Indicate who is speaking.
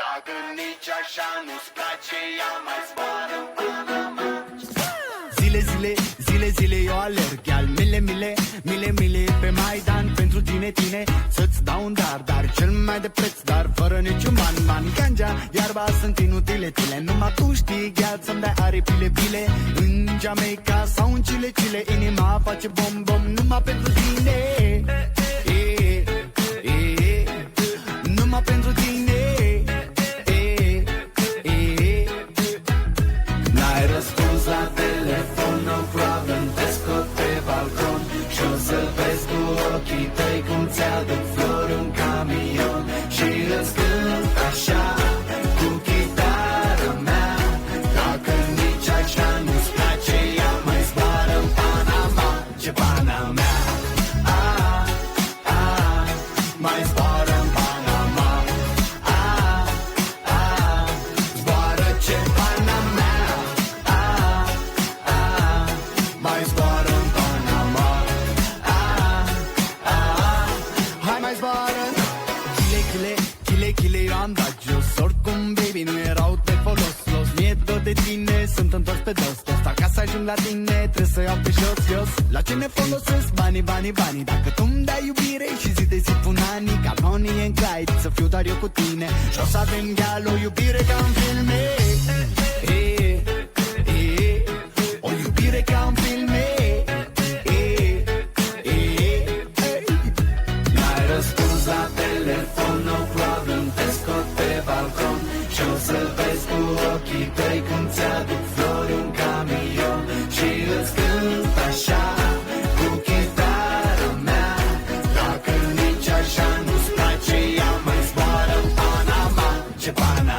Speaker 1: Dacă nici așa nu-ți place, ia mai zboară în Panama.
Speaker 2: Zile eu alerg, iar mile pe Maidan pentru tine să-ți dau un dar cel mai de preț, dar fără niciun ban. Ganja, iarba sunt inutile, numai tu știi, gheal să-mi dai aripile. În Jamaica sau în Chile, inima face bom numai pentru tine. Numai pentru tine. N-ai răspuns la telefon, no problem, te scot pe balcon și-o să-l vezi cu ochii tăi cum ți-aduc flori în camion și îți cânt așa cu chitara mea. Dacă nici așa nu-ți place, ia mai zboară în Panama. Ce Panama? Mai zboară în Panama. Zboară ce Panama. Mai zboară în Panama. Hai mai zboară. Chile, eu am dat jos. Oricum, baby, nu erau de folos. Mie tot de tine, sunt întors pe dos. Ca să ajung la tine, trebuie să iau pe jos. La ce ne folosesc banii? Dacă tu-mi dai iubire și zi de zi pun anii, ca Bonnie and Clyde, să fiu doar eu cu tine și o să avem gheal, o iubire ca în filme. O iubire ca în filme. N-ai răspuns la telefon, no problem, te scot pe balcon și o să-l vezi cu ochii tăi cum ți-aduc flori în camion și îți cânt așa cu chitara mea. Dacă nici așa nu-ți place, ia mai zboară în Panama. Ce Panama?